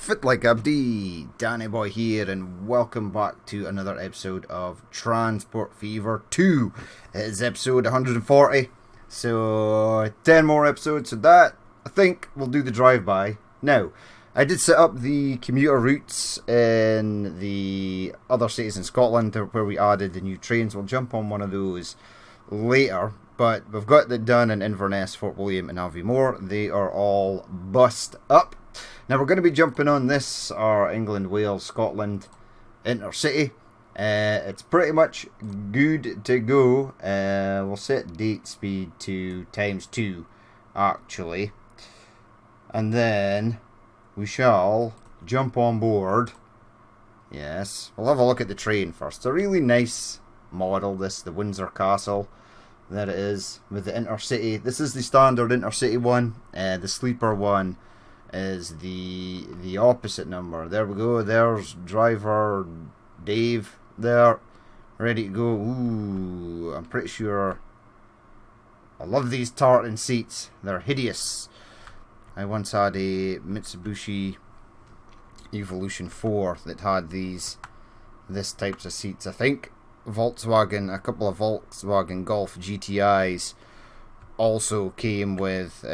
Fit like Abdi, Danny Boy here, and welcome back to another episode of Transport Fever 2. It is episode 140, so 10 more episodes of that. I think we'll do the drive-by. Now, I did set up the commuter routes in the other cities in Scotland where we added the new trains. We'll jump on one of those later, but we've got that done in Inverness, Fort William and Aviemore. They are all bussed up. Now we're going to be jumping on this, our England, Wales, Scotland intercity. It's pretty much good to go. We'll set date speed to ×2 actually. And then we shall jump on board. Yes, we'll have a look at the train first. It's a really nice model, this, the Windsor Castle. There it is, with the intercity. This is the standard intercity one. The sleeper one is the opposite number. There we go. There's driver Dave there, ready to go. Ooh, I'm pretty sure. I love these tartan seats. They're hideous. I once had a Mitsubishi Evolution 4 that had this types of seats. I think Volkswagen, a couple of Volkswagen Golf GTIs also came with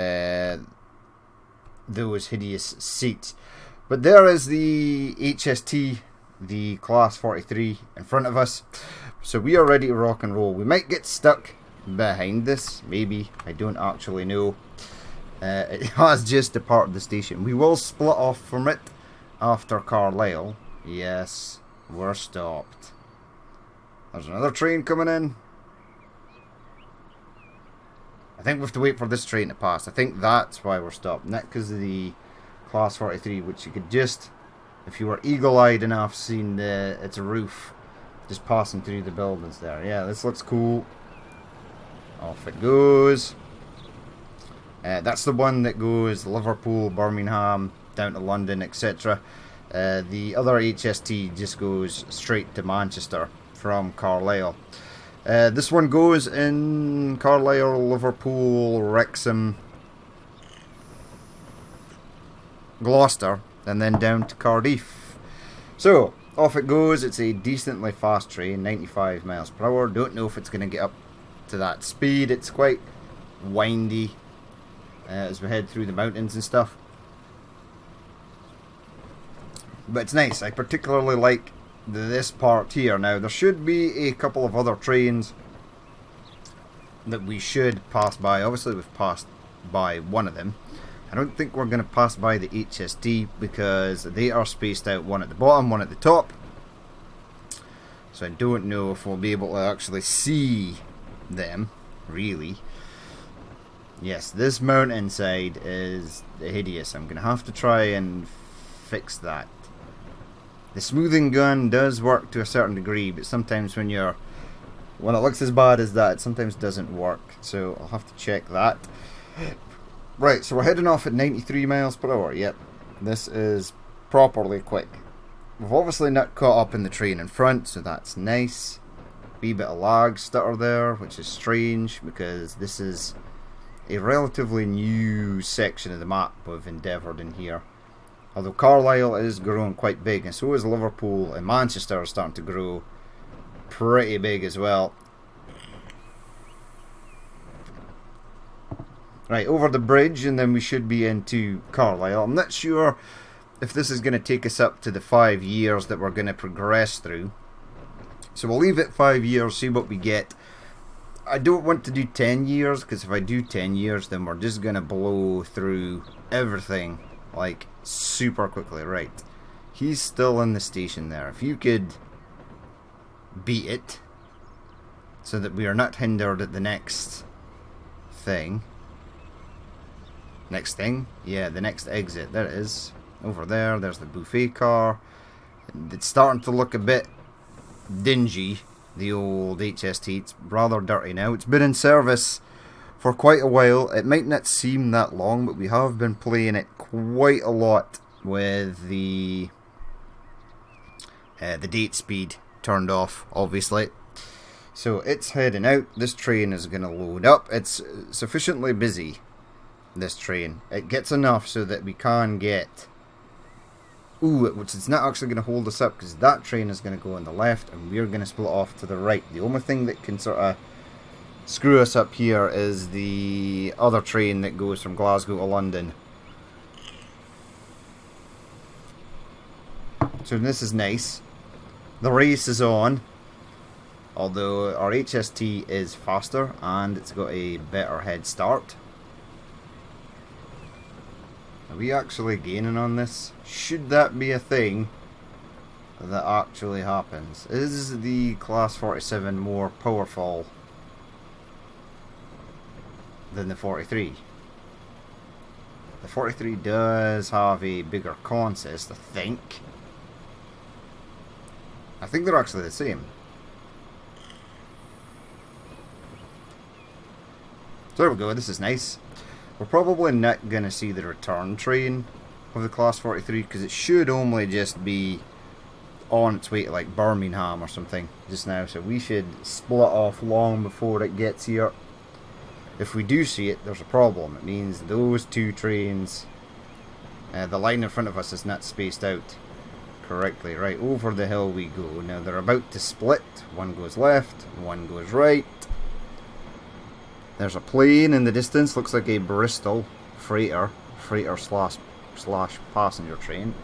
those hideous seats. But there is the HST, the Class 43 in front of us. So we are ready to rock and roll. We might get stuck behind this, maybe. I don't actually know. It has just departed the station. We will split off from it after Carlisle. Yes, we're stopped. There's another train coming in. I think we have to wait for this train to pass. I think that's why we're stopped. Not because of the Class 43, which you could just, if you were eagle-eyed enough, seen its roof just passing through the buildings there. Yeah, this looks cool. Off it goes. That's the one that goes Liverpool, Birmingham, down to London, etc. The other HST just goes straight to Manchester from Carlisle. This one goes in Carlisle, Liverpool, Wrexham, Gloucester, and then down to Cardiff. So, off it goes. It's a decently fast train, 95 miles per hour. Don't know if it's going to get up to that speed. It's quite windy as we head through the mountains and stuff. But it's nice. I particularly like this part here. Now, there should be a couple of other trains that we should pass by. Obviously, we've passed by one of them. I don't think we're going to pass by the HST because they are spaced out, one at the bottom, one at the top. So I don't know if we'll be able to actually see them, really. Yes, this mountainside is hideous. I'm going to have to try and fix that. The smoothing gun does work to a certain degree, but sometimes when it looks as bad as that, it sometimes doesn't work. So I'll have to check that. Right, so we're heading off at 93 miles per hour. Yep, this is properly quick. We've obviously not caught up in the train in front, so that's nice. Wee bit of lag stutter there, which is strange because this is a relatively new section of the map we've endeavoured in here. Although Carlisle is growing quite big, and so is Liverpool, and Manchester are starting to grow pretty big as well. Right, over the bridge, and then we should be into Carlisle. I'm not sure if this is going to take us up to the 5 years that we're going to progress through. So we'll leave it 5 years, see what we get. I don't want to do 10 years, because if I do 10 years, then we're just going to blow through everything, like, super quickly. Right, he's still in the station there. If you could beat it so that we are not hindered at the next thing. Yeah, the next exit. There it is, over there. There's the buffet car. It's starting to look a bit dingy, the old HST. It's rather dirty now. It's been in service for quite a while. It might not seem that long, but we have been playing it quite a lot with the date speed turned off, obviously. So it's heading out. This train is going to load up. It's sufficiently busy, this train. It gets enough so that we can get Ooh, which is not actually going to hold us up because that train is going to go on the left and we're going to split off to the right. The only thing that can sort of screw us up here is the other train that goes from Glasgow to London. So this is nice. The race is on. Although our HST is faster and it's got a better head start. Are we actually gaining on this? Should that be a thing that actually happens? Is the Class 47 more powerful than the 43? The 43 does have a bigger consist, I think. I think they're actually the same. So there we go, this is nice. We're probably not going to see the return train of the Class 43 because it should only just be on its way to like Birmingham or something just now. So we should split off long before it gets here. If we do see it, there's a problem. It means those two trains, the line in front of us is not spaced out correctly. Right, over the hill we go. Now they're about to split. One goes left, one goes right. There's a plane in the distance, looks like a Bristol freighter slash passenger train.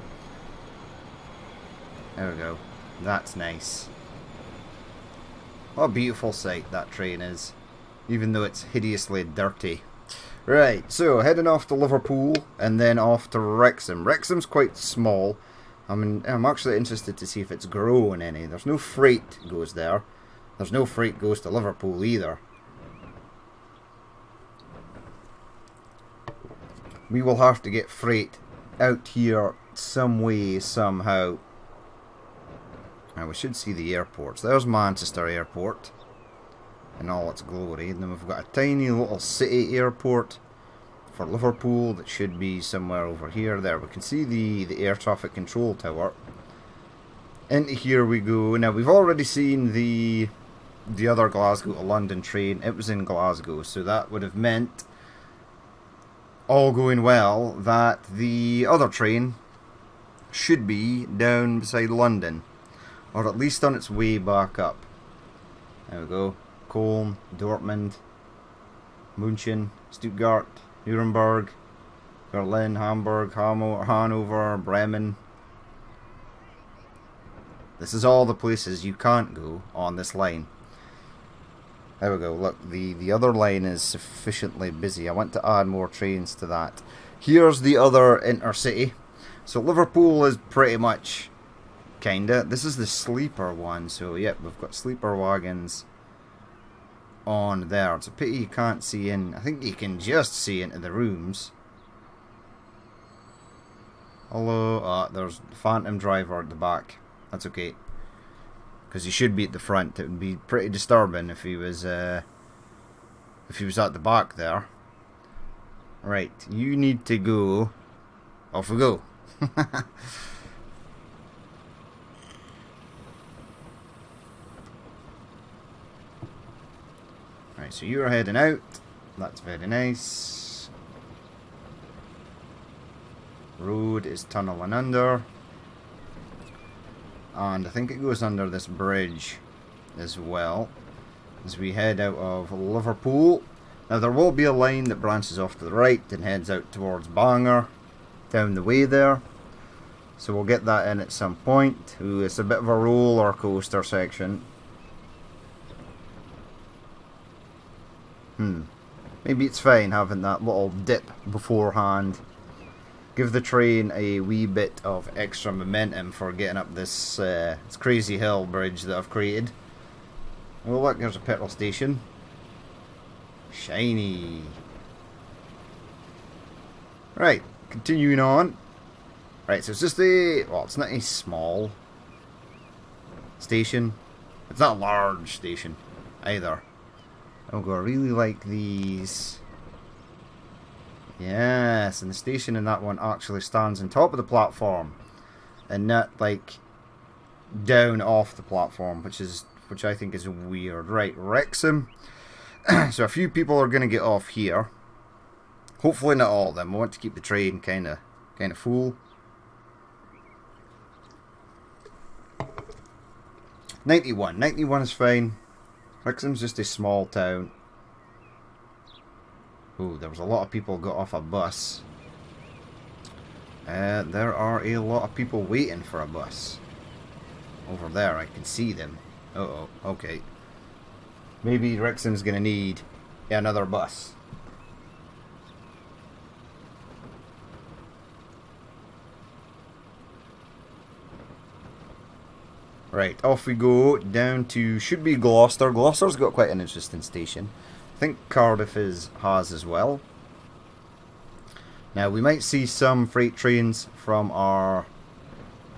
There we go. That's nice. What a beautiful sight that train is, even though it's hideously dirty. Right, so heading off to Liverpool and then off to Wrexham. Wrexham's quite small. I'm actually interested to see if it's growing any. There's no freight goes there. There's no freight goes to Liverpool either. We will have to get freight out here some way, somehow. Now we should see the airports. There's Manchester Airport in all its glory. And then we've got a tiny little city airport for Liverpool that should be somewhere over here. There, we can see the air traffic control tower. Into here we go. Now we've already seen the other Glasgow to London train. It was in Glasgow, so that would have meant, all going well, that the other train should be down beside London, or at least on its way back up. There we go. Cologne, Dortmund, München, Stuttgart, Nuremberg, Berlin, Hamburg, Hanover, Bremen. This is all the places you can't go on this line. There we go, look, the other line is sufficiently busy. I want to add more trains to that. Here's the other intercity. So Liverpool is pretty much, kinda. This is the sleeper one, so yep, we've got sleeper wagons on there. It's a pity you can't see in. I think you can just see into the rooms. Although, there's Phantom Driver at the back. That's okay, because he should be at the front. It would be pretty disturbing if he was at the back there. Right, you need to go. Off we go. Right, so you're heading out. That's very nice. Road is tunneling under. And I think it goes under this bridge as well as we head out of Liverpool. Now there will be a line that branches off to the right and heads out towards Bangor down the way there. So we'll get that in at some point. Ooh, it's a bit of a roller coaster section. Maybe it's fine having that little dip beforehand. Give the train a wee bit of extra momentum for getting up this crazy hill bridge that I've created. Oh look, there's a petrol station. Shiny. Right, continuing on. Right, so it's just it's not a small station. It's not a large station either. Oh god, I really like these. Yes, and the station in that one actually stands on top of the platform and not like down off the platform, which I think is weird. Right, Wrexham. So a few people are going to get off here. Hopefully not all of them. I want to keep the train kind of full. 91. 91 is fine. Wrexham's just a small town. Ooh, there was a lot of people got off a bus. There are a lot of people waiting for a bus. Over there, I can see them. Uh-oh, okay. Maybe Wrexham's gonna need another bus. Right, off we go down to, should be Gloucester. Gloucester's got quite an interesting station. I think Cardiff has as well. Now we might see some freight trains from our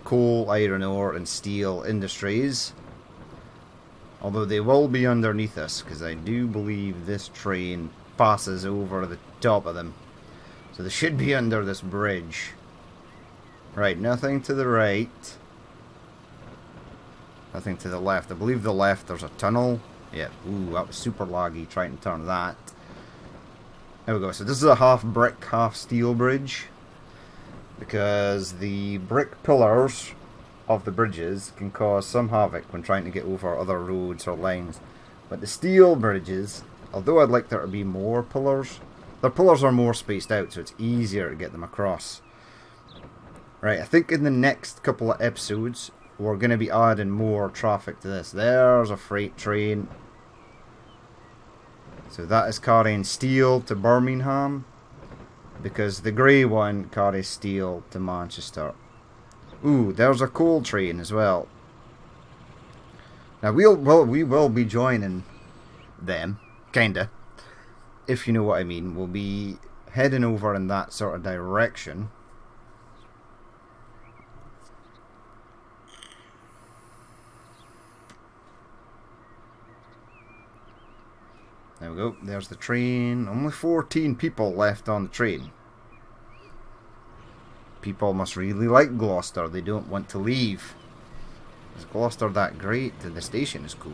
coal, iron ore and steel industries. Although they will be underneath us, because I do believe this train passes over the top of them. So they should be under this bridge. Right, nothing to the right. Nothing to the left. I believe the left there's a tunnel. Yeah, ooh, that was super laggy trying to turn that. There we go. So this is a half brick, half steel bridge. Because the brick pillars of the bridges can cause some havoc when trying to get over other roads or lines. But the steel bridges, although I'd like there to be more pillars, the pillars are more spaced out, so it's easier to get them across. Right, I think in the next couple of episodes, we're going to be adding more traffic to this. There's a freight train. So that is carrying steel to Birmingham. Because the grey one carries steel to Manchester. Ooh, there's a coal train as well. Now we will be joining them, kinda. If you know what I mean. We'll be heading over in that sort of direction. There we go, there's the train. Only 14 people left on the train. People must really like Gloucester, they don't want to leave. Is Gloucester that great? The station is cool.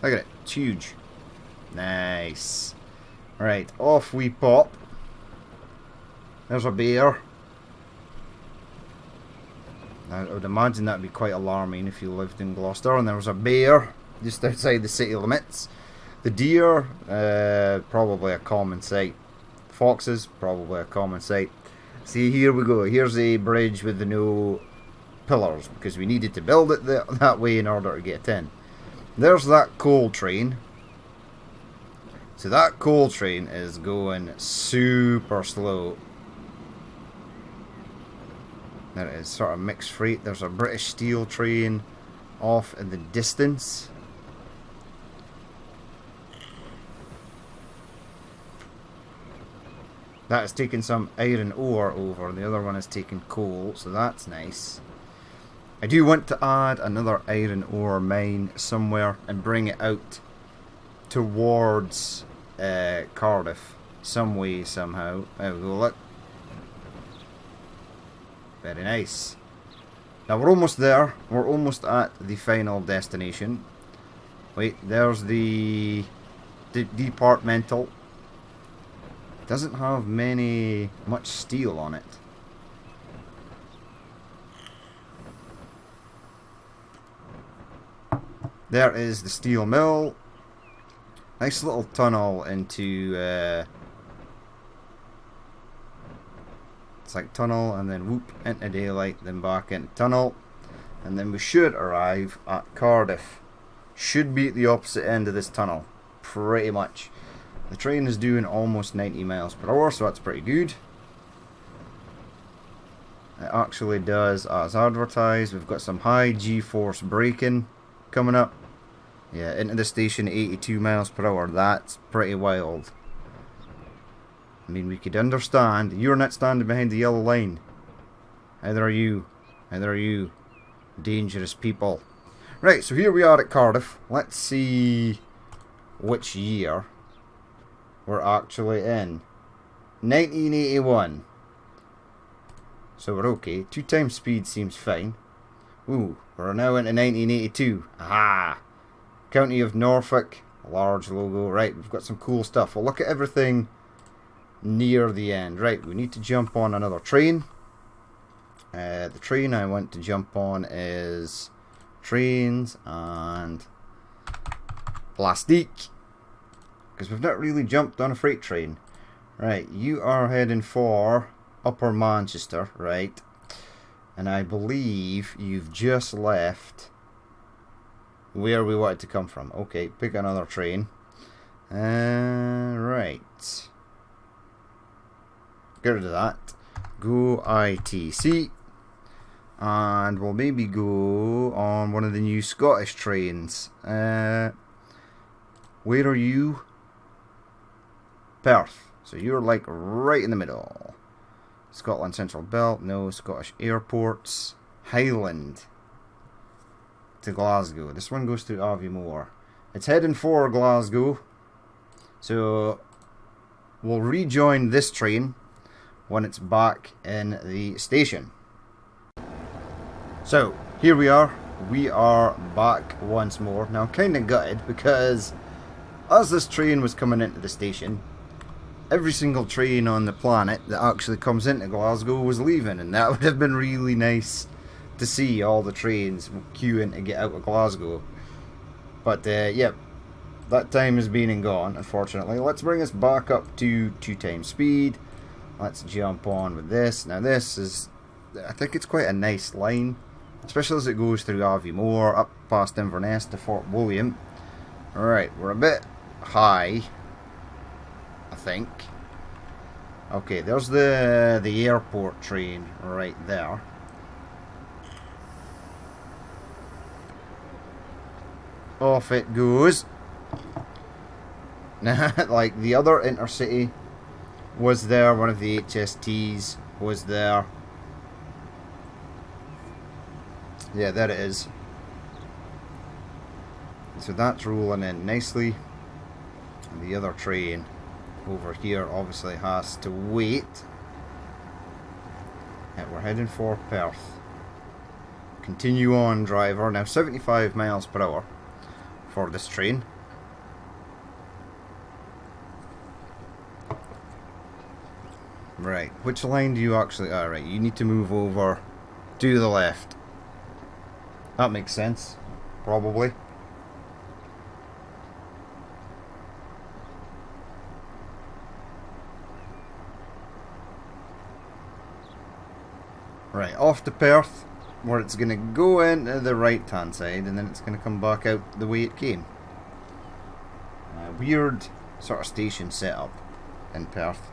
Look at it, it's huge. Nice. Right, off we pop. There's a bear. I would imagine that would be quite alarming if you lived in Gloucester and there was a bear just outside the city limits. The deer, probably a common sight. Foxes, probably a common sight. See, here we go. Here's a bridge with the no pillars, because we needed to build it that way in order to get in. There's that coal train. So that coal train is going super slow. There it is, sort of mixed freight. There's a British Steel train off in the distance. That is taking some iron ore over, the other one is taking coal, so that's nice. I do want to add another iron ore mine somewhere and bring it out towards Cardiff, some way, somehow. There we go, look. Very nice. Now we're almost there, we're almost at the final destination. Wait, there's the departmental. Doesn't have much steel on it. There is the steel mill. Nice little tunnel into it's like tunnel and then whoop into daylight, then back into tunnel, and then we should arrive at Cardiff. Should be at the opposite end of this tunnel, pretty much. The train is doing almost 90 miles per hour, so that's pretty good. It actually does as advertised. We've got some high G-force braking coming up. Yeah, into the station at 82 miles per hour. That's pretty wild. I mean, we could understand. You're not standing behind the yellow line. Either are you. Either are you. Dangerous people. Right, so here we are at Cardiff. Let's see which year we're actually in. 1981. So we're okay. 2 times speed seems fine. Ooh, we're now into 1982. Aha! County of Norfolk. Large logo. Right, we've got some cool stuff. We'll look at everything near the end. Right, we need to jump on another train. The train I want to jump on is trains and plastique, because we've not really jumped on a freight train. Right, you are heading for Upper Manchester, right? And I believe you've just left where we wanted to come from. Okay, pick another train. Right. Get rid of that. Go ITC. And we'll maybe go on one of the new Scottish trains. Where are you? Perth. So you're like right in the middle. Scotland Central Belt. No. Scottish Airports. Highland to Glasgow. This one goes to Aviemore. It's heading for Glasgow. So we'll rejoin this train when it's back in the station. So here we are. We are back once more. Now I'm kind of gutted because as this train was coming into the station, every single train on the planet that actually comes into Glasgow was leaving, and that would have been really nice to see all the trains queuing to get out of Glasgow. But yep, that time has been and gone, unfortunately. Let's bring us back up to 2 times speed. Let's jump on with this. Now this is, I think it's quite a nice line, especially as it goes through Aviemore, up past Inverness to Fort William. Alright, we're a bit high, I think. Okay, there's the airport train right there. Off it goes. Now, like the other intercity was there, one of the HSTs was there. Yeah, there it is. So that's rolling in nicely. And the other train over here obviously has to wait. Yeah, we're heading for Perth. Continue on, driver. Now 75 miles per hour for this train. Right, which line do you actually... Alright, you need to move over to the left. That makes sense, probably. Right, off to Perth, where it's going to go into the right hand side and then it's going to come back out the way it came. Weird sort of station setup in Perth.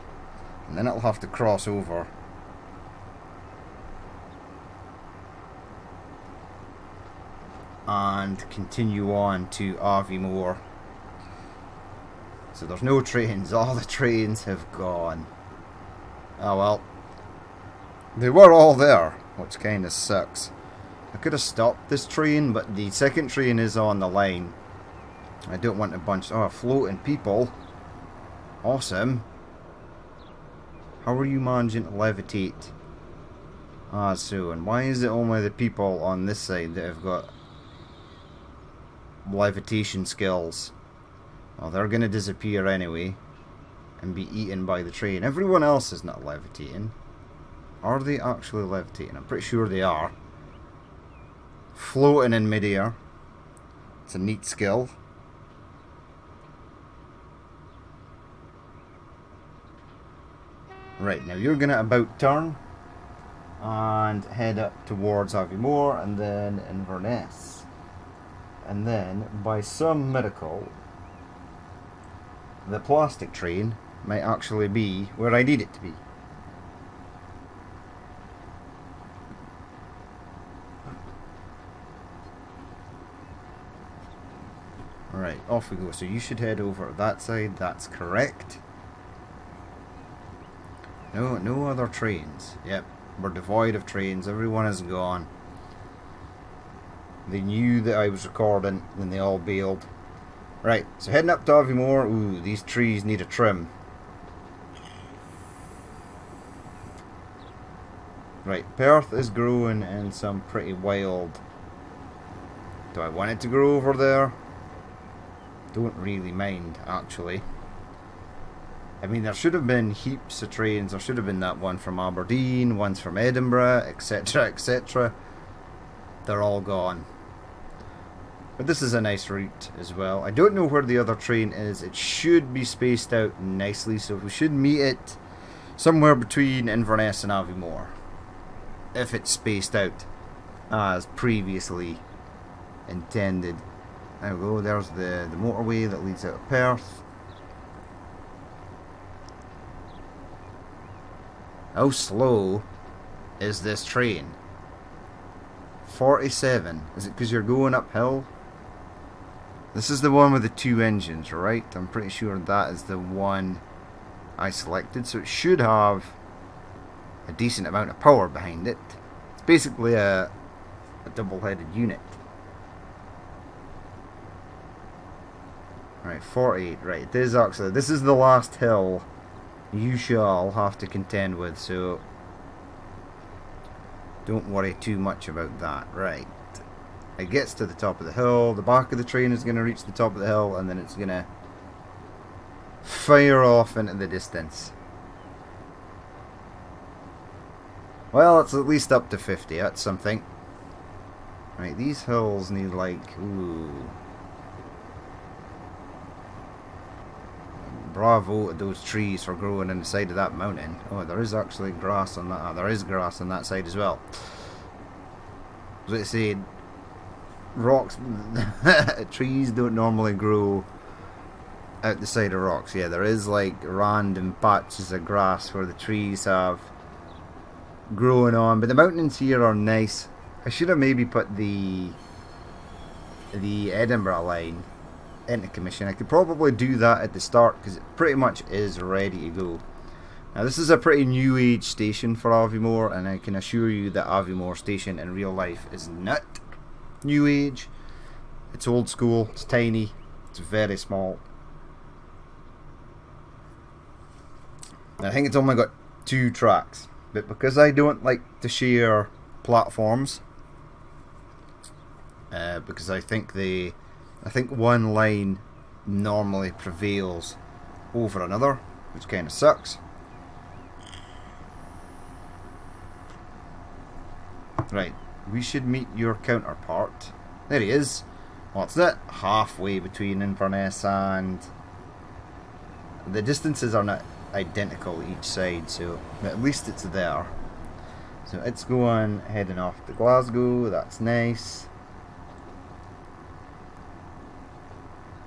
And then it'll have to cross over and continue on to Aviemore. So there's no trains, all the trains have gone. Oh well. They were all there, which kind of sucks. I could have stopped this train, but the second train is on the line. I don't want a bunch... Oh, floating people. Awesome. How are you managing to levitate? Ah, so, and why is it only the people on this side that have got levitation skills? Well, they're going to disappear anyway and be eaten by the train. Everyone else is not levitating. Are they actually levitating? I'm pretty sure they are. Floating in midair. It's a neat skill. Right, now you're going to about turn and head up towards Aviemore and then Inverness. And then, by some miracle, the plastic train might actually be where I need it to be. Right, off we go. So you should head over that side, that's correct. No other trains. Yep, we're devoid of trains. Everyone is gone. They knew that I was recording when they all bailed. Right, so heading up to Aviemore. Ooh, these trees need a trim. Right, Perth is growing in some pretty wild... Do I want it to grow over there? Don't really mind, actually. I mean, there should have been heaps of trains. There should have been that one from Aberdeen, ones from Edinburgh, etc, etc. They're all gone. But this is a nice route as well. I don't know where the other train is. It should be spaced out nicely, so we should meet it somewhere between Inverness and Aviemore, if it's spaced out as previously intended. There we go, there's the motorway that leads out of Perth. How slow is this train? 47. Is it because you're going uphill? This is the one with the 2 engines, right? I'm pretty sure that is the one I selected, so it should have a decent amount of power behind it. It's basically a double-headed unit. Right, 48. Right, it is actually. This is the last hill you shall have to contend with, so don't worry too much about that. Right. It gets to the top of the hill, the back of the train is going to reach the top of the hill, and then it's going to fire off into the distance. Well, it's at least up to 50, that's something. Right, these hills need like, ooh. Bravo to those trees for growing on the side of that mountain. Oh, there is actually grass on that. There is grass on that side as well. As I said, rocks, trees don't normally grow out the side of rocks. Yeah, there is like random patches of grass where the trees have growing on, but the mountains here are nice. I should have maybe put the Edinburgh line into commission. I could probably do that at the start because it pretty much is ready to go. Now this is a pretty new age station for Aviemore, and I can assure you that Aviemore station in real life is not new age. It's old school, it's tiny, it's very small. I think it's only got 2 tracks, but because I don't like to share platforms, because I think one line normally prevails over another, which kind of sucks. Right, we should meet your counterpart. There he is. What's that? Halfway between Inverness and... The distances are not identical each side, so at least it's there. So it's going, heading off to Glasgow. That's nice.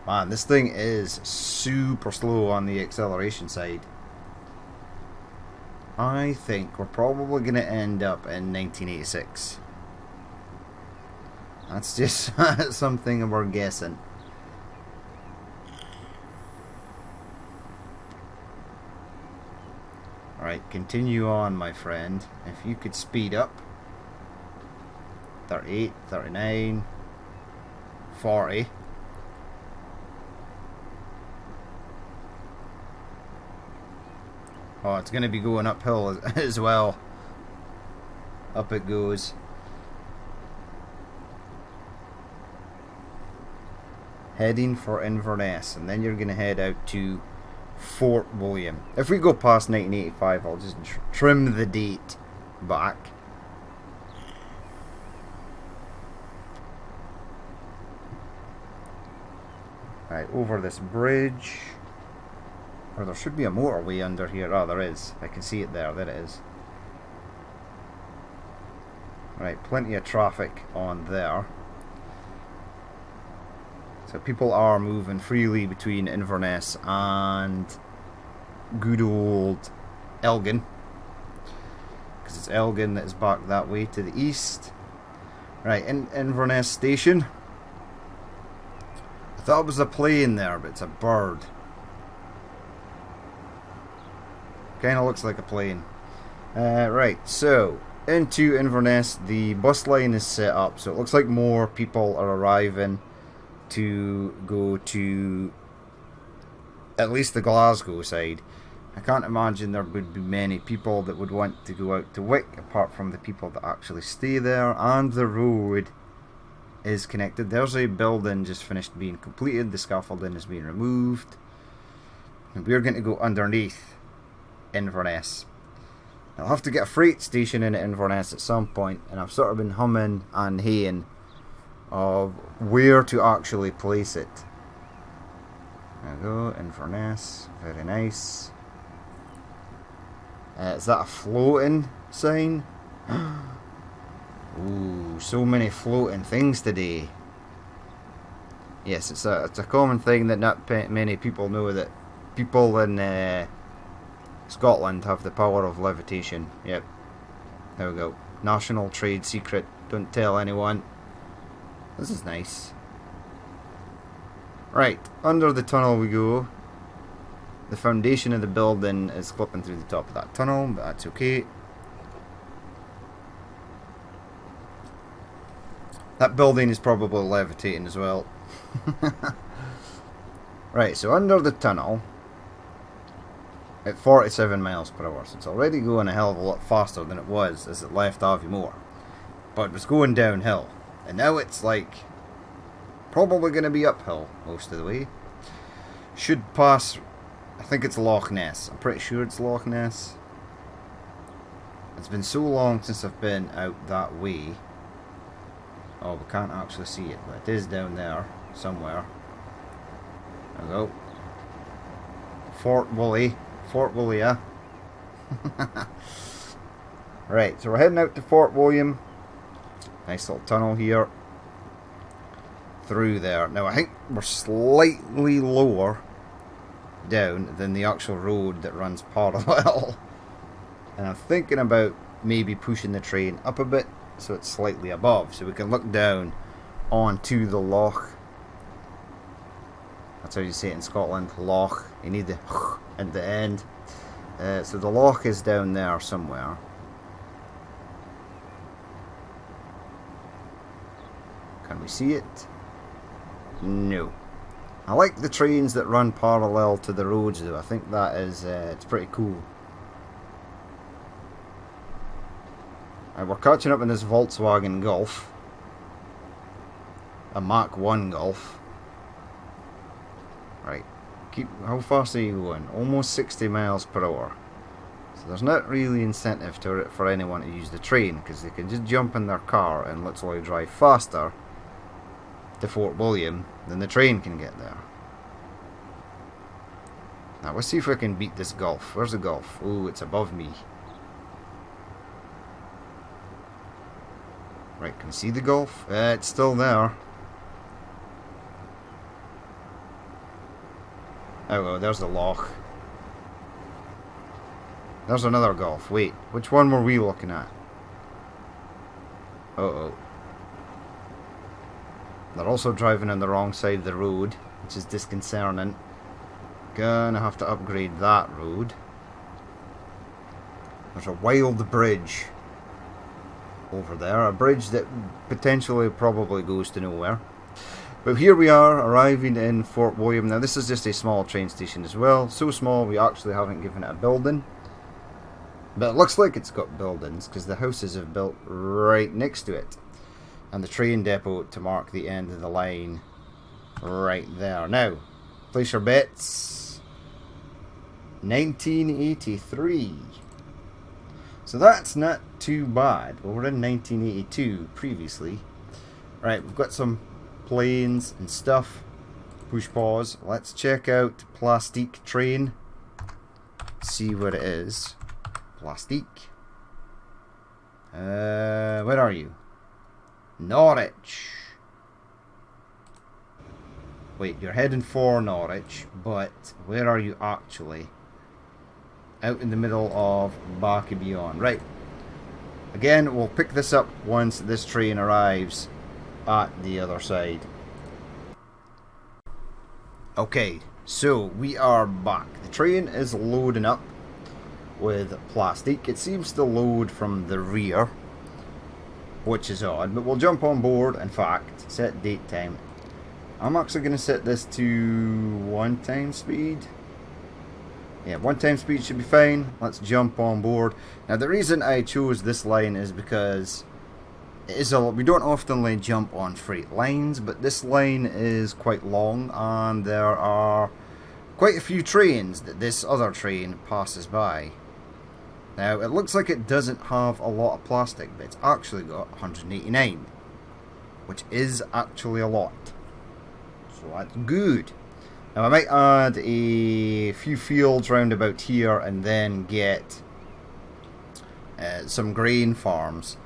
Man, this thing is super slow on the acceleration side. I think we're probably going to end up in 1986. That's just something we're guessing. Alright, continue on, my friend. If you could speed up. 38, 39, 40. Oh, it's going to be going uphill as well. Up it goes. Heading for Inverness, and then you're going to head out to Fort William. If we go past 1985, I'll just trim the date back. Right, over this bridge. Or there should be a motorway under here. Oh, there is. I can see it there. There it is. Right, plenty of traffic on there. So people are moving freely between Inverness and good old Elgin. Because it's Elgin that is back that way to the east. Right, Inverness station. I thought it was a plane there, but it's a bird. Kind of looks like a plane. Right, so into Inverness, the bus line is set up, so it looks like more people are arriving to go to at least the Glasgow side. I can't imagine there would be many people that would want to go out to Wick, apart from the people that actually stay there, and the road is connected. There's a building just finished being completed, the scaffolding is being removed, and we're going to go underneath Inverness. I'll have to get a freight station in Inverness at some point, and I've sort of been humming and haying of where to actually place it. There we go, Inverness, very nice. Is that a floating sign? Ooh, so many floating things today. Yes, it's a common thing that not many people know, that people in Scotland have the power of levitation. Yep. There we go. National trade secret. Don't tell anyone. This is nice. Right, under the tunnel we go. The foundation of the building is clipping through the top of that tunnel, but that's okay. That building is probably levitating as well. Right, so under the tunnel at 47 miles per hour, so it's already going a hell of a lot faster than it was as it left Aviemore. But it was going downhill, and now it's like probably going to be uphill most of the way. Should pass, I think it's Loch Ness. I'm pretty sure it's Loch Ness. It's been so long since I've been out that way. Oh, we can't actually see it, but it is down there somewhere. There we go. Fort Woolley. Fort Woolley, yeah. Right, so we're heading out to Fort William. Nice little tunnel here. Through there. Now, I think we're slightly lower down than the actual road that runs parallel. And I'm thinking about maybe pushing the train up a bit so it's slightly above, so we can look down onto the loch. That's how you say it in Scotland, loch. You need the at the end. So the loch is down there somewhere. Can we see it? No. I like the trains that run parallel to the roads though. I think that is it's pretty cool. Right, we're catching up in this Volkswagen Golf. A Mach 1 Golf. Right. How fast are you going? Almost 60 miles per hour. So there's not really incentive for anyone to use the train, because they can just jump in their car and literally drive faster to Fort William than the train can get there. Now let's see if we can beat this Golf. Where's the Golf? Oh, it's above me. Right, can you see the Golf? It's still there. Oh well, there's the loch. There's another Golf. Wait, which one were we looking at? Uh-oh. They're also driving on the wrong side of the road, which is disconcerting. Gonna have to upgrade that road. There's a wild bridge over there. A bridge that potentially probably goes to nowhere. But here we are, arriving in Fort William. Now this is just a small train station as well. So small we actually haven't given it a building. But it looks like it's got buildings, because the houses have built right next to it. And the train depot to mark the end of the line right there. Now, place your bets. 1983. So that's not too bad. Well, we're in 1982 previously. Right, we've got some planes and stuff. Push pause. Let's check out Plastique Train. See what it is. Plastique. Where are you? Norwich. Wait, you're heading for Norwich, but where are you actually? Out in the middle of Barkey Beyond. Right. Again, we'll pick this up once this train arrives at the other side. Okay, so we are back. The train is loading up with plastic. It seems to load from the rear, which is odd, but we'll jump on board. In fact, set date time. I'm actually going to set this to 1 times speed. Yeah, 1 times speed should be fine. Let's jump on board. Now the reason I chose this line is because we don't often jump on freight lines, but this line is quite long and there are quite a few trains that this other train passes by. Now it looks like it doesn't have a lot of plastic, but it's actually got 189. which is actually a lot. So that's good. Now I might add a few fields round about here and then get some grain farms,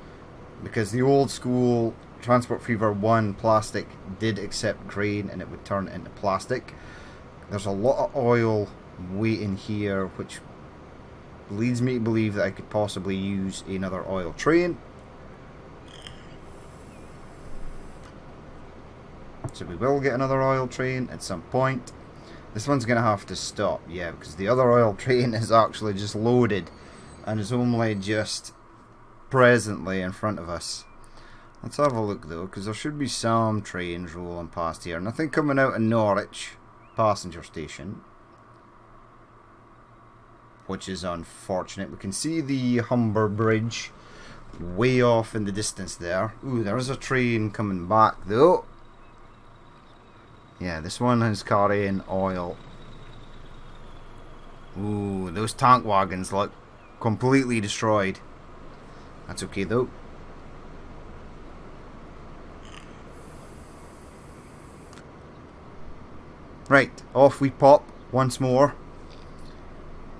because the old school Transport Fever 1 plastic did accept grain and it would turn into plastic. There's a lot of oil waiting here, which leads me to believe that I could possibly use another oil train. So we will get another oil train at some point. This one's going to have to stop, yeah, because the other oil train is actually just loaded and is only just presently in front of us. Let's have a look though, because there should be some trains rolling past here. Nothing coming out of Norwich passenger station, which is unfortunate. We can see the Humber Bridge way off in the distance there. Ooh, there is a train coming back though. Yeah, this one is carrying oil. Ooh, those tank wagons look completely destroyed. That's okay though. Right, off we pop once more.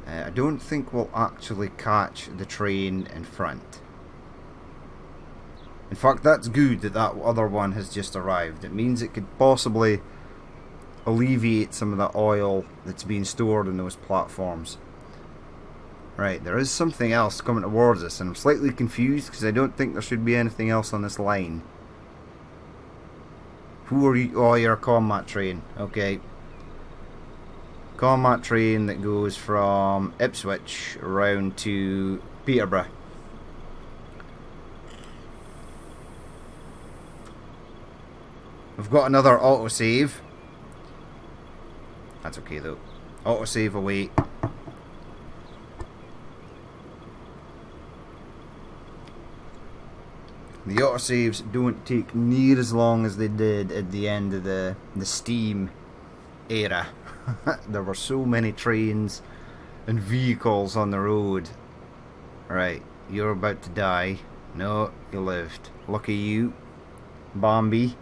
I don't think we'll actually catch the train in front. In fact, that's good that that other one has just arrived. It means it could possibly alleviate some of the oil that's being stored in those platforms. Right, there is something else coming towards us, and I'm slightly confused because I don't think there should be anything else on this line. Who are you? Oh, you're a combat train. Okay. Combat train that goes from Ipswich around to Peterborough. We've got another autosave. That's okay though. Autosave away. The autosaves don't take near as long as they did at the end of the Steam era. There were so many trains and vehicles on the road. Right, you're about to die. No, you lived. Lucky you. Bambi.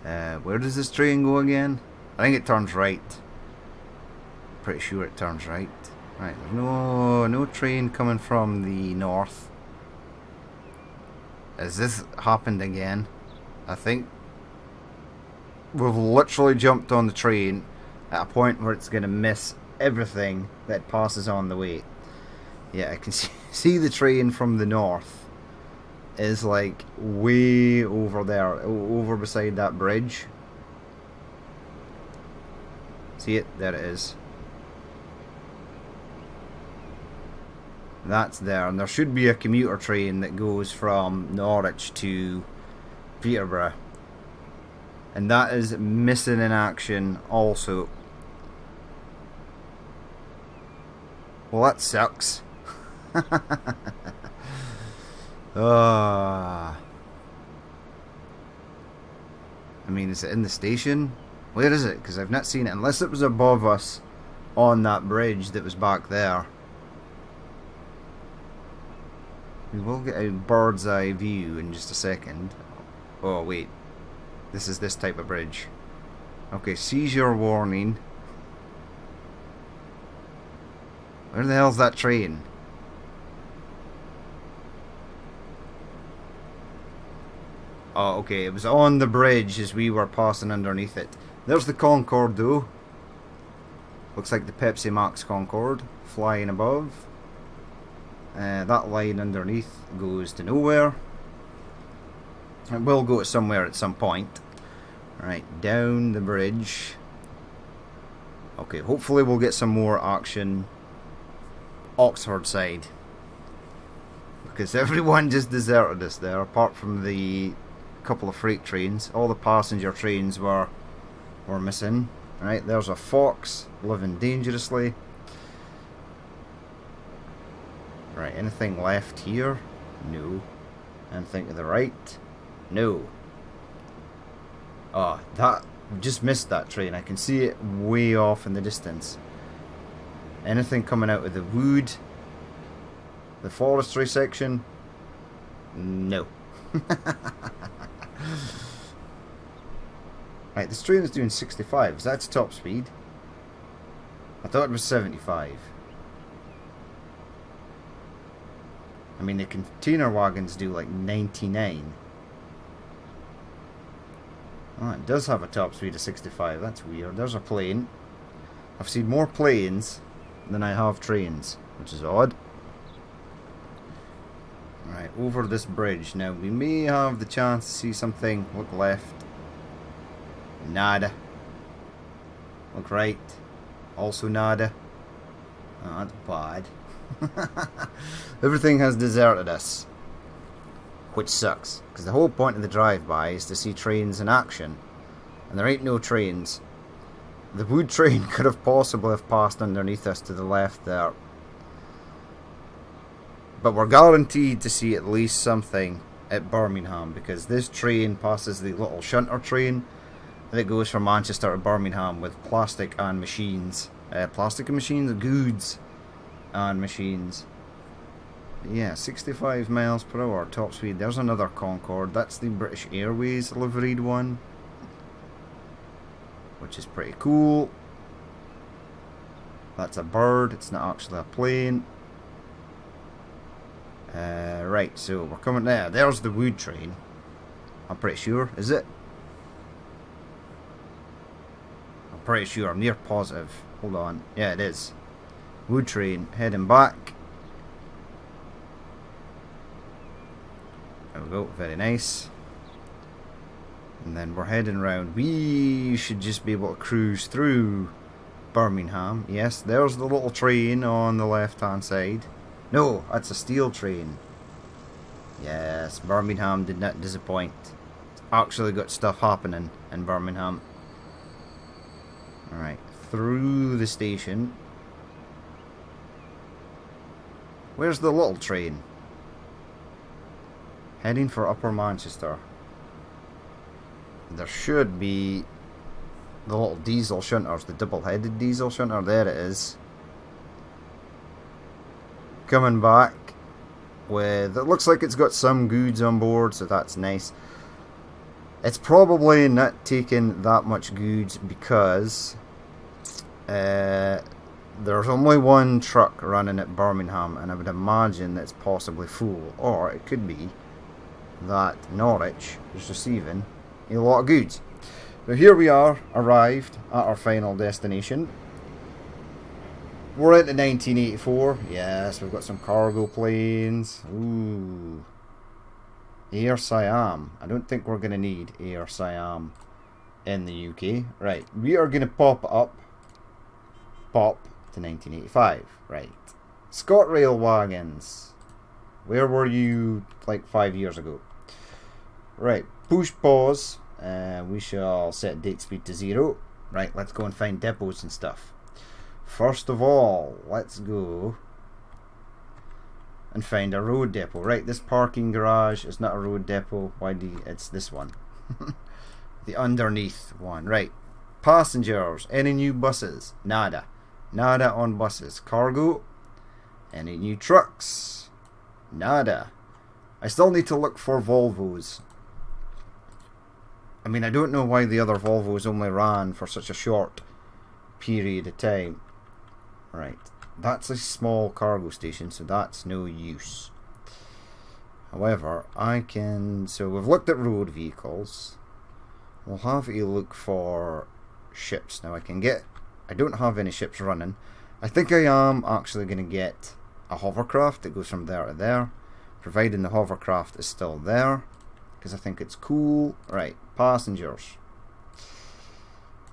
Where does this train go again? I think it turns right. Pretty sure it turns right. Right, there's no train coming from the north. Has this happened again? I think we've literally jumped on the train at a point where it's going to miss everything that passes on the way. Yeah, I can see the train from the north is like way over there, over beside that bridge. See it? There it is. That's there, and there should be a commuter train that goes from Norwich to Peterborough, and that is missing in action also. Well, that sucks. I mean, is it in the station? Where is it? Because I've not seen it, unless it was above us on that bridge that was back there. We will get a bird's eye view in just a second. Oh wait, this is this type of bridge. Okay, seizure warning. Where the hell's that train? Oh, okay, it was on the bridge as we were passing underneath it. There's the Concorde though. Looks like the Pepsi Max Concorde flying above. That line underneath goes to nowhere. It will go to somewhere at some point. Right, down the bridge. Okay, hopefully we'll get some more action Oxford side, because everyone just deserted us there, apart from the couple of freight trains. All the passenger trains were missing. Right, there's a fox living dangerously. Right, anything left here? No. Anything to the right? No. Oh, that just missed that train. I can see it way off in the distance. Anything coming out of the wood? The forestry section? No. Right, this train is doing 65. Is that its top speed? I thought it was 75. I mean, the container wagons do like 99. Oh, it does have a top speed of 65. That's weird. There's a plane. I've seen more planes than I have trains, which is odd. Right, over this bridge. Now, we may have the chance to see something. Look left. Nada. Look right. Also nada. Oh, that's bad. Everything has deserted us. Which sucks. Because the whole point of the drive-by is to see trains in action. And there ain't no trains. The wood train could have possibly have passed underneath us to the left there. But we're guaranteed to see at least something at Birmingham. Because this train passes the little shunter train that goes from Manchester to Birmingham with plastic and machines. Plastic and machines? Goods and machines. Yeah, 65 miles per hour top speed. There's another Concorde. That's the British Airways liveried one, which is pretty cool. That's a bird. It's not actually a plane. Right, so we're coming there. There's the wood train. I'm pretty sure. Is it? I'm pretty sure. I'm near positive. Hold on. Yeah, it is. Wood train heading back. There we go. Very nice. And then we're heading round. We should just be able to cruise through Birmingham. Yes, there's the little train on the left hand side. No, that's a steel train. Yes, Birmingham did not disappoint. It's actually got stuff happening in Birmingham. Alright, through the station. Where's the little train? Heading for Upper Manchester. There should be the little diesel shunters, the double-headed diesel shunter. There it is. Coming back with, it looks like it's got some goods on board, so that's nice. It's probably not taking that much goods because there's only one truck running at Birmingham, and I would imagine that it's possibly full, or it could be that Norwich is receiving a lot of goods. So here we are, arrived at our final destination. We're into 1984. Yes, we've got some cargo planes. Ooh. Air Siam. I don't think we're going to need Air Siam in the UK. Right, we are going to pop to 1985. Right. ScotRail wagons. Where were you like 5 years ago? Right, push pause. We shall set date speed to 0. Right, let's go and find depots and stuff. First of all, let's go and find a road depot. Right, this parking garage is not a road depot. It's this one. The underneath one. Right, passengers, any new buses? Nada. Nada on buses. Cargo, any new trucks? Nada. I still need to look for Volvos. I mean, I don't know why the other Volvos only ran for such a short period of time. Right, that's a small cargo station, so that's no use. However, so we've looked at road vehicles. We'll have a look for ships. Now I don't have any ships running. I think I am actually going to get a hovercraft that goes from there to there, providing the hovercraft is still there, because I think it's cool. Right, passengers.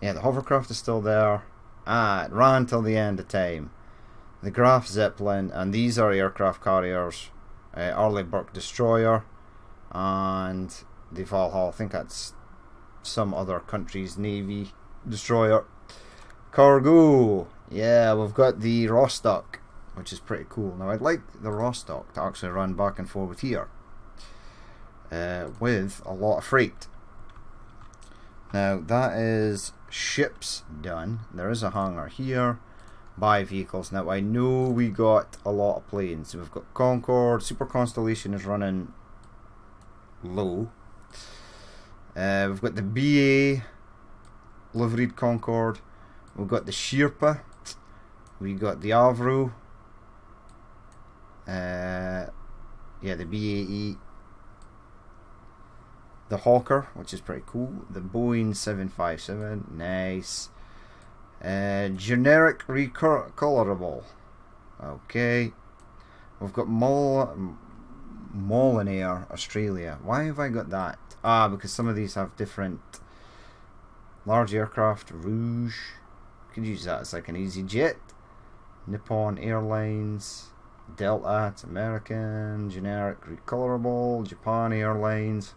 Yeah, the hovercraft is still there. It ran till the end of time. The Graf Zeppelin, and these are aircraft carriers. Arleigh Burke Destroyer, and the Valhalla. I think that's some other country's navy destroyer. Cargo. Yeah, we've got the Rostock, which is pretty cool. Now, I'd like the Rostock to actually run back and forth here with a lot of freight. Now, that is ships done. There is a hangar here. Buy vehicles. Now, I know we got a lot of planes. So we've got Concorde. Super Constellation is running low. We've got the BA liveried Concorde. We've got the Sherpa. We've got the Avro. Yeah, the BAE. The Hawker, which is pretty cool. The Boeing 757. Nice. Generic recolorable. Okay. We've got Molinaire, Australia. Why have I got that? Ah, because some of these have different large aircraft. Rouge. Could use that as like an easy jet. Nippon Airlines. Delta, it's American. Generic recolorable. Japan Airlines.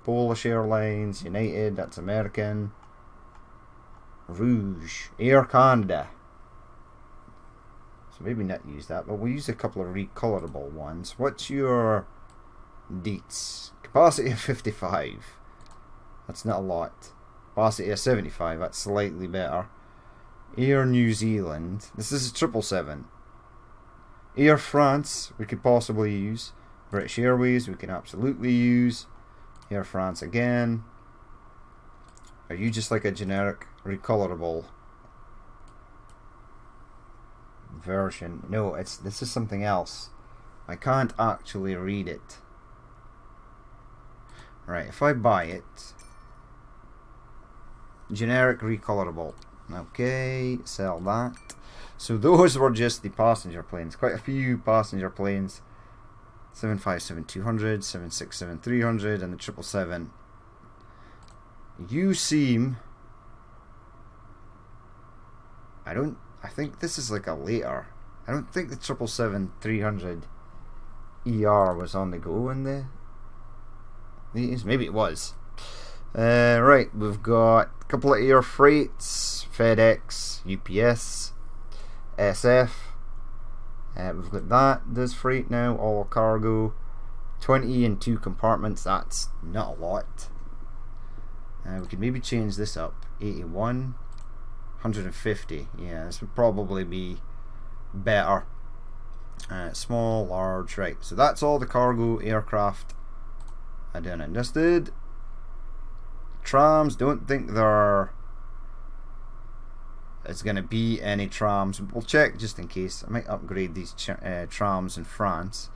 Polish Airlines. United, that's American. Rouge. Air Canada. So maybe not use that, but we'll use a couple of recolorable ones. What's your deets? Capacity of 55. That's not a lot. Capacity of 75. That's slightly better. Air New Zealand. This is a 777. Air France we could possibly use. British Airways we can absolutely use. Air France again. Are you just like a generic recolorable version? No, this is something else. I can't actually read it. Right, if I buy it, generic recolorable. Okay, sell that. So those were just the passenger planes. Quite a few passenger planes. 757-200, 767-300, and the 777. You seem... I think this is like a later. I don't think the 777-300 ER was on the go in these. Maybe it was. Right, we've got a couple of air freights. FedEx, UPS, SF. We've got that. This freight now, all cargo. 20 in 2 compartments. That's not a lot. We could maybe change this up. 81, 150. Yeah, this would probably be better. Small, large. Right, so that's all the cargo aircraft I done interested. Trams, don't think there is going to be any trams. We'll check just in case. I might upgrade these trams in France.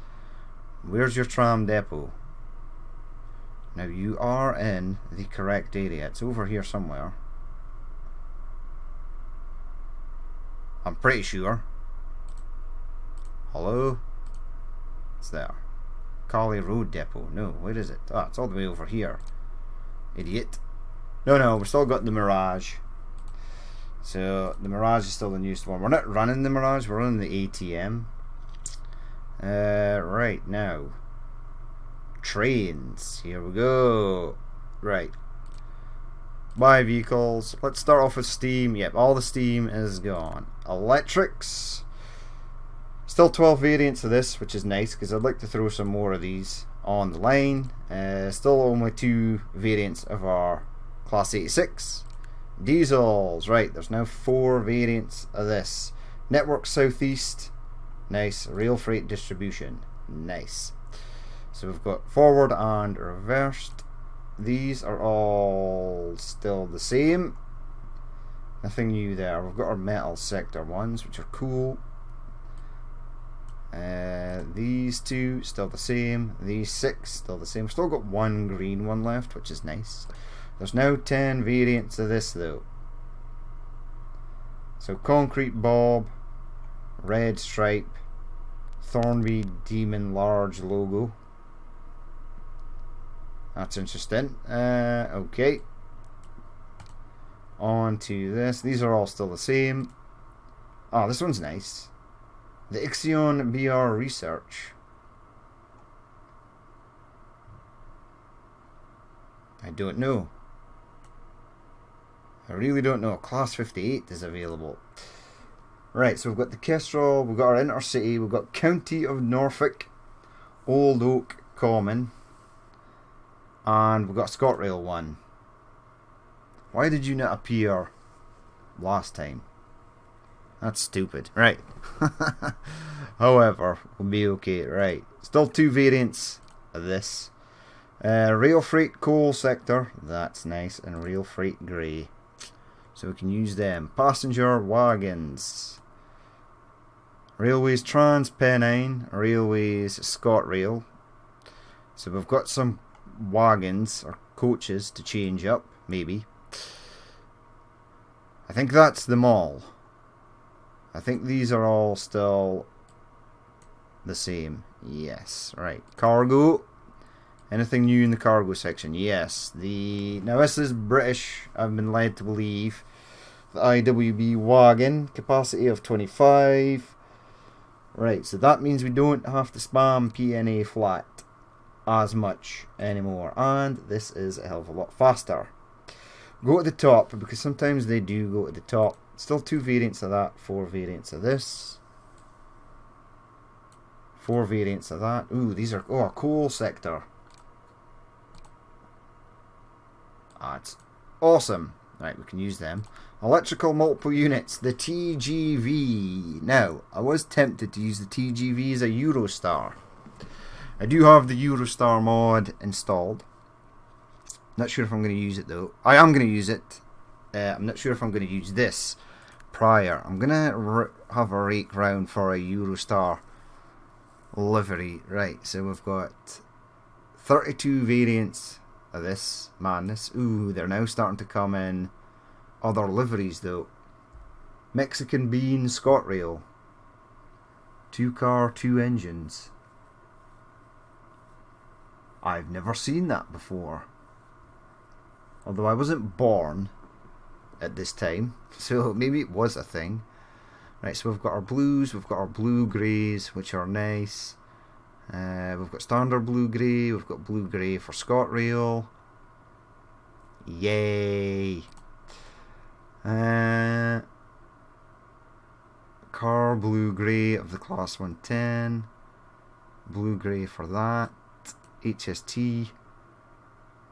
Where's your tram depot? Now you are in the correct area. It's over here somewhere. I'm pretty sure. Hello? It's there. Cali Road Depot. No, where is it? Ah, it's all the way over here. Idiot. No, we've still got the Mirage. So the Mirage is still the newest one. We're not running the Mirage, we're running the ATM. Right now. Trains. Here we go. Right. Buy vehicles. Let's start off with steam. Yep, all the steam is gone. Electrics. Still 12 variants of this, which is nice because I'd like to throw some more of these on the line. Still only 2 variants of our Class 86. Diesels, right, there's now 4 variants of this. Network Southeast, nice. Rail freight distribution, nice. So we've got forward and reversed. These are all still the same. Nothing new there. We've got our metal sector ones, which are cool. These 2 still the same. These 6 still the same. We've still got 1 green one left, which is nice. There's now 10 variants of this though. So Concrete Bob, Red Stripe, Thornby Demon large logo. That's interesting. Okay. On to this. These are all still the same. Oh, this one's nice. The Ixion BR Research. I don't know. I really don't know. Class 58 is available. Right, so we've got the Kestrel, we've got our Intercity, we've got County of Norfolk, Old Oak Common, and we've got a ScotRail one. Why did you not appear last time? That's stupid. Right. However, we'll be okay. Right. Still 2 variants of this. Rail freight coal sector, that's nice, and rail freight grey. So we can use them. Passenger wagons. Railways TransPennine, Railways ScotRail. So we've got some wagons or coaches to change up, maybe. I think that's them all. I think these are all still the same. Yes, right. Cargo. Anything new in the cargo section? Yes. Now this is British, I've been led to believe. The IWB wagon, capacity of 25. Right, so that means we don't have to spam PNA flat as much anymore. And this is a hell of a lot faster. Go to the top, because sometimes they do go to the top. Still 2 variants of that, 4 variants of this. 4 variants of that. Ooh, these are, a coal sector. That's awesome. Right, we can use them. Electrical multiple units, the TGV. Now, I was tempted to use the TGV as a Eurostar. I do have the Eurostar mod installed. Not sure if I'm going to use it though. I am going to use it. I'm not sure if I'm going to use this prior. I'm going to have a rake round for a Eurostar livery. Right, so we've got 32 variants of this madness. Ooh, they're now starting to come in other liveries though. Mexican Bean ScotRail. 2 car, 2 engines. I've never seen that before. Although I wasn't born at this time, so maybe it was a thing. Right, so we've got our blues, we've got our blue greys, which are nice. We've got standard blue grey, we've got blue grey for ScotRail. Yay! Car blue grey of the class 110. Blue grey for that. HST.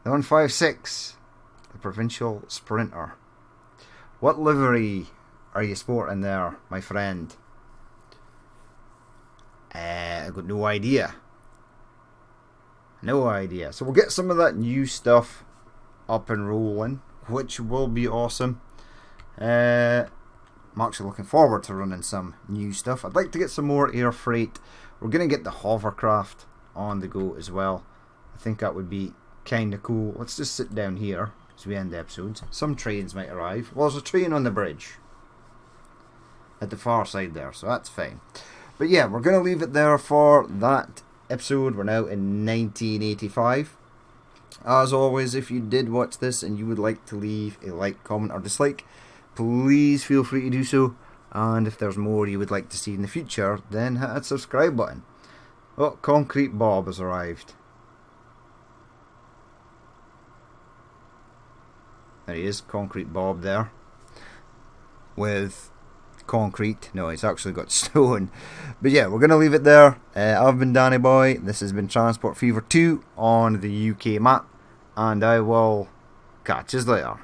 The 156. The Provincial Sprinter. What livery are you sporting there, my friend? I've got no idea. No idea. So we'll get some of that new stuff up and rolling, which will be awesome. I'm actually looking forward to running some new stuff. I'd like to get some more air freight. We're going to get the hovercraft on the go as well. I think that would be kind of cool. Let's just sit down here as we end the episode. Some trains might arrive. Well, there's a train on the bridge at the far side there, so that's fine. But yeah, we're going to leave it there for that episode. We're now in 1985. As always, if you did watch this and you would like to leave a like, comment or dislike, please feel free to do so. And if there's more you would like to see in the future, then hit that subscribe button. Oh, Concrete Bob has arrived. There he is, Concrete Bob there. With concrete. No, it's actually got stone. But yeah, we're going to leave it there. I've been Danny Boy. This has been Transport Fever 2 on the UK map. And I will catch you later.